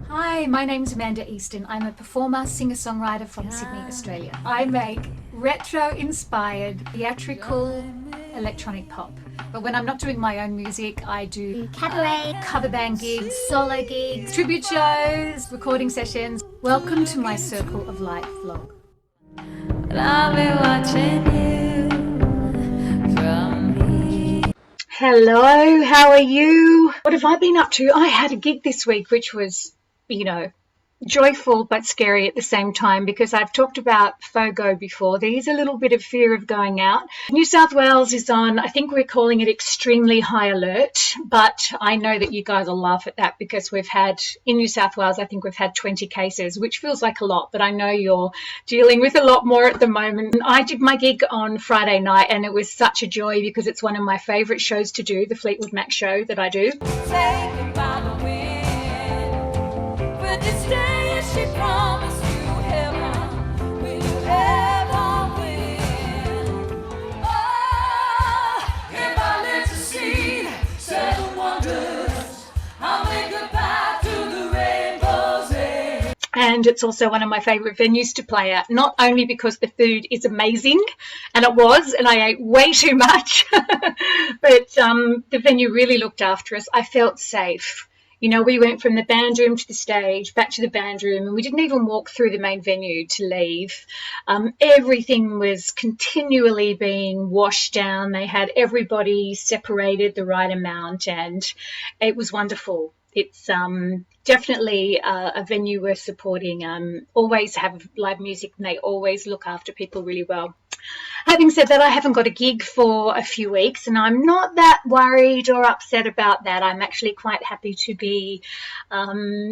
Hi, my name's Amanda Easton. I'm a performer, singer-songwriter from Sydney, Australia. I make retro-inspired theatrical electronic pop. But when I'm not doing my own music, I do cabaret, cover band gigs, solo gigs, tribute shows, recording sessions. Welcome to my Circle of Life vlog. And I'll be watching you from here. Hello, how are you? What have I been up to? I had a gig this week which was, joyful but scary at the same time, because I've talked about FOGO before. There is a little bit of fear of going out. New South Wales is on, I think we're calling it extremely high alert, but I know that you guys will laugh at that because we've had, in New South Wales, I think we've had 20 cases, which feels like a lot, but I know you're dealing with a lot more at the moment. I did my gig on Friday night and it was such a joy because it's one of my favourite shows to do, the Fleetwood Mac show that I do. She promised you heaven, will you ever win? Oh, if I live to see seven wonders, I'll make a path to the rainbow's edge. And it's also one of my favourite venues to play at, not only because the food is amazing, and it was, and I ate way too much, but the venue really looked after us. I felt safe. You know, we went from the band room to the stage, back to the band room, and we didn't even walk through the main venue to leave. Everything was continually being washed down. They had everybody separated the right amount, and it was wonderful. It's definitely a venue worth supporting. Always have live music, and they always look after people really well. Having said that, I haven't got a gig for a few weeks, and I'm not that worried or upset about that. I'm actually quite happy to be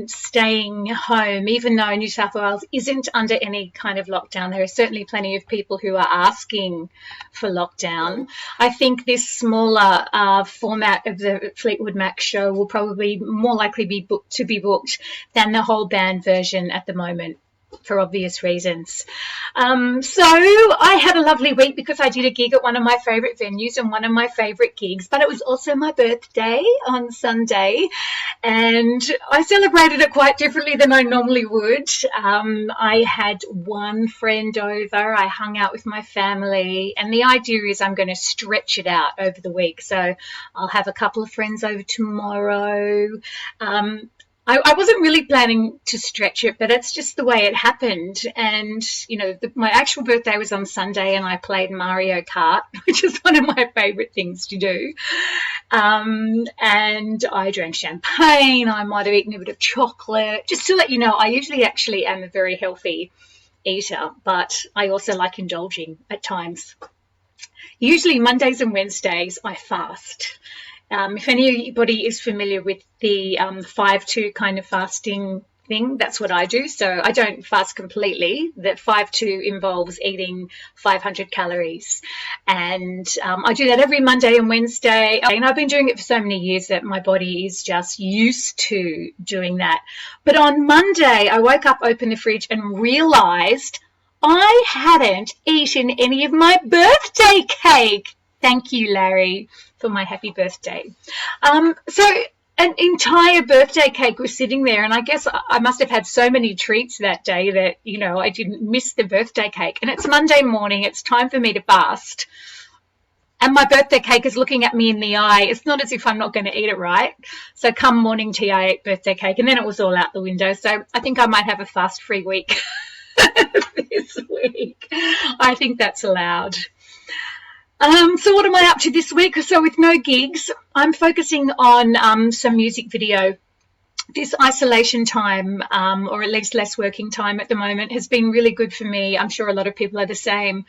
staying home, even though New South Wales isn't under any kind of lockdown. There are certainly plenty of people who are asking for lockdown. I think this smaller format of the Fleetwood Mac show will probably more likely be booked than the whole band version at the moment, for obvious reasons. So I had a lovely week because I did a gig at one of my favourite venues and one of my favourite gigs, but it was also my birthday on Sunday, and I celebrated it quite differently than I normally would. I had one friend over, I hung out with my family, and the idea is I'm going to stretch it out over the week. So I'll have a couple of friends over tomorrow. I wasn't really planning to stretch it, but it's just the way it happened. And, my actual birthday was on Sunday and I played Mario Kart, which is one of my favourite things to do. And I drank champagne. I might have eaten a bit of chocolate. Just to let you know, I usually actually am a very healthy eater, but I also like indulging at times. Usually Mondays and Wednesdays I fast. If anybody is familiar with the 5-2 kind of fasting thing, that's what I do. So I don't fast completely. The 5-2 involves eating 500 calories. And I do that every Monday and Wednesday. And I've been doing it for so many years that my body is just used to doing that. But on Monday, I woke up, opened the fridge and realised I hadn't eaten any of my birthday cake. Thank you, Larry, for my happy birthday. So an entire birthday cake was sitting there, and I guess I must have had so many treats that day that, I didn't miss the birthday cake. And it's Monday morning. It's time for me to fast. And my birthday cake is looking at me in the eye. It's not as if I'm not going to eat it, right? So come morning tea, I ate birthday cake, and then it was all out the window. So I think I might have a fast-free week this week. I think that's allowed. So what am I up to this week? So with no gigs, I'm focusing on some music video. This isolation time, or at least less working time at the moment, has been really good for me. I'm sure a lot of people are the same,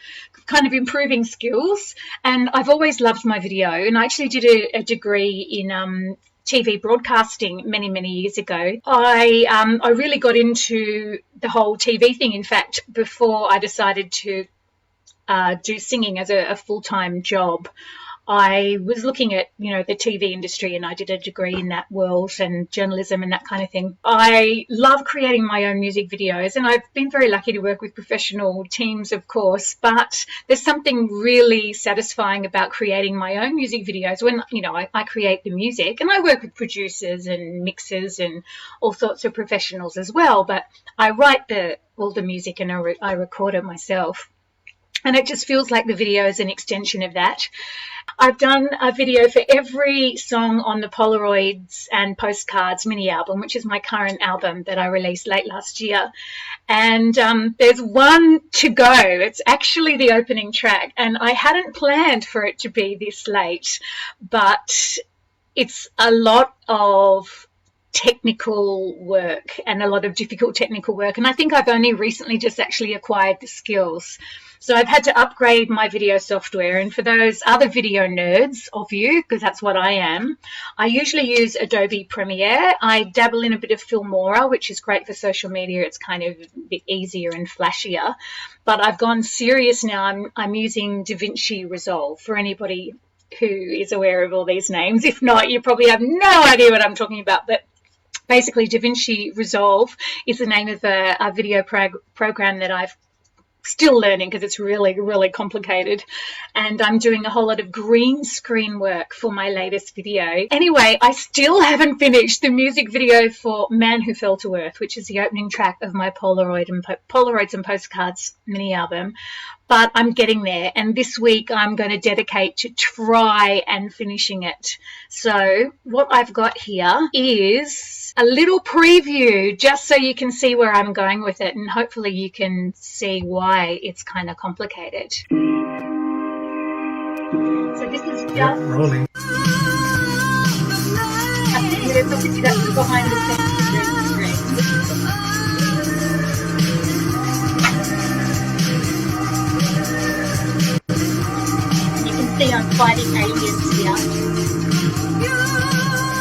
kind of improving skills. And I've always loved my video. And I actually did a degree in TV broadcasting many, many years ago. I really got into the whole TV thing, in fact, before I decided to do singing as a full-time job. I was looking at, the TV industry, and I did a degree in that world and journalism and that kind of thing. I love creating my own music videos, and I've been very lucky to work with professional teams, of course, but there's something really satisfying about creating my own music videos when, I create the music, and I work with producers and mixers and all sorts of professionals as well, but I write all the music and I record it myself. And it just feels like the video is an extension of that. I've done a video for every song on the Polaroids and Postcards mini album, which is my current album that I released late last year. And there's one to go. It's actually the opening track. And I hadn't planned for it to be this late, but it's a lot of technical work and a lot of difficult technical work. And I think I've only recently just actually acquired the skills. So I've had to upgrade my video software. And for those other video nerds of you, because that's what I am, I usually use Adobe Premiere. I dabble in a bit of Filmora, which is great for social media. It's kind of a bit easier and flashier. But I've gone serious now. I'm using DaVinci Resolve for anybody who is aware of all these names. If not, you probably have no idea what I'm talking about. But basically, DaVinci Resolve is the name of a video program that I've still learning because it's really, really complicated. And I'm doing a whole lot of green screen work for my latest video. Anyway, I still haven't finished the music video for Man Who Fell to Earth, which is the opening track of my Polaroids and Postcards mini album. But I'm getting there, and this week I'm going to dedicate to try and finishing it. So what I've got here is a little preview just so you can see where I'm going with it, and hopefully you can see why it's kind of complicated. So this is just rolling. That's behind the scenes screen. See, I'm fighting aliens here.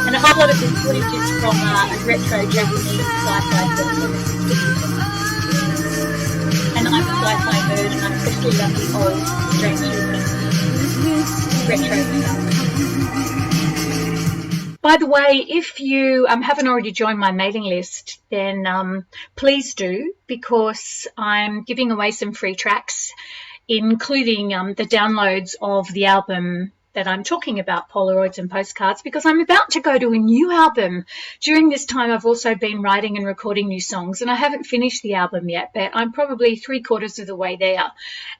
And a whole lot of this footage is from a retro Japanese sci-fi film. And I'm a sci-fi nerd, and I especially love the old, strange retro stuff. By the way, if you haven't already joined my mailing list, then please do, because I'm giving away some free tracks, including the downloads of the album that I'm talking about, Polaroids and Postcards, because I'm about to go to a new album. During this time, I've also been writing and recording new songs, and I haven't finished the album yet, but I'm probably 3/4 of the way there.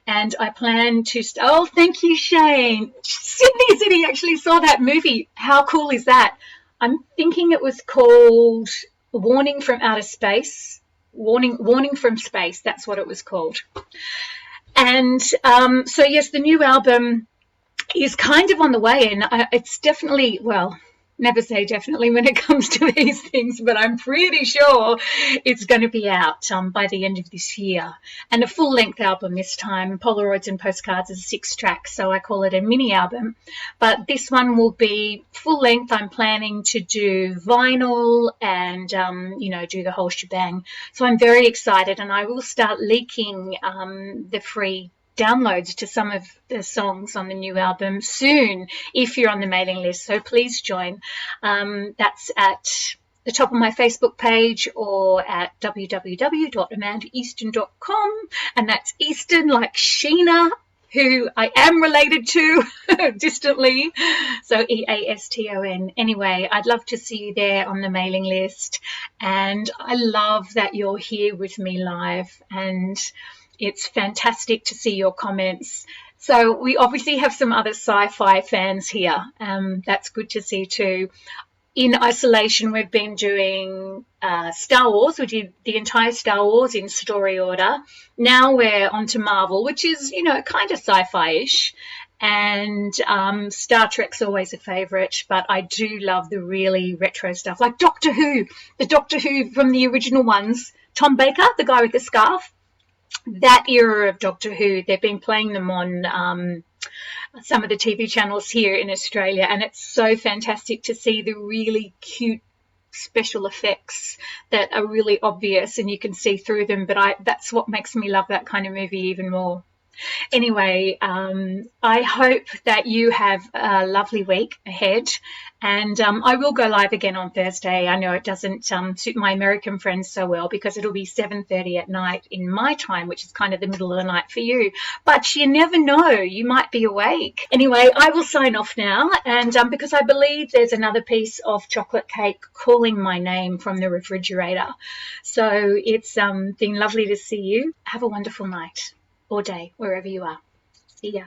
And I plan to... Oh, thank you, Shane. Sydney City actually saw that movie. How cool is that? I'm thinking it was called Warning from Outer Space. Warning from Space. That's what it was called. And so, yes, the new album is kind of on the way, and it's definitely, well, never say definitely when it comes to these things, but I'm pretty sure it's going to be out by the end of this year. And a full-length album this time. Polaroids and Postcards is 6 tracks, so I call it a mini album. But this one will be full-length. I'm planning to do vinyl and, do the whole shebang. So I'm very excited, and I will start leaking the free downloads to some of the songs on the new album soon if you're on the mailing list, so please join. That's at the top of my Facebook page or at www.amandaeaston.com, and that's Easton like Sheena, who I am related to distantly, so E-A-S-T-O-N. Anyway, I'd love to see you there on the mailing list, and I love that you're here with me live, and it's fantastic to see your comments. So we obviously have some other sci-fi fans here. That's good to see too. In isolation, we've been doing Star Wars. We did the entire Star Wars in story order. Now we're on to Marvel, which is, kind of sci-fi-ish. And Star Trek's always a favourite, but I do love the really retro stuff, like Doctor Who. The Doctor Who from the original ones. Tom Baker, the guy with the scarf. That era of Doctor Who, they've been playing them on some of the TV channels here in Australia, and it's so fantastic to see the really cute special effects that are really obvious and you can see through them, but that's what makes me love that kind of movie even more. Anyway, I hope that you have a lovely week ahead, and I will go live again on Thursday. I know it doesn't suit my American friends so well because it'll be 7:30 at night in my time, which is kind of the middle of the night for you. But you never know, you might be awake. Anyway, I will sign off now, and because I believe there's another piece of chocolate cake calling my name from the refrigerator. So it's been lovely to see you. Have a wonderful night or day, wherever you are. See ya.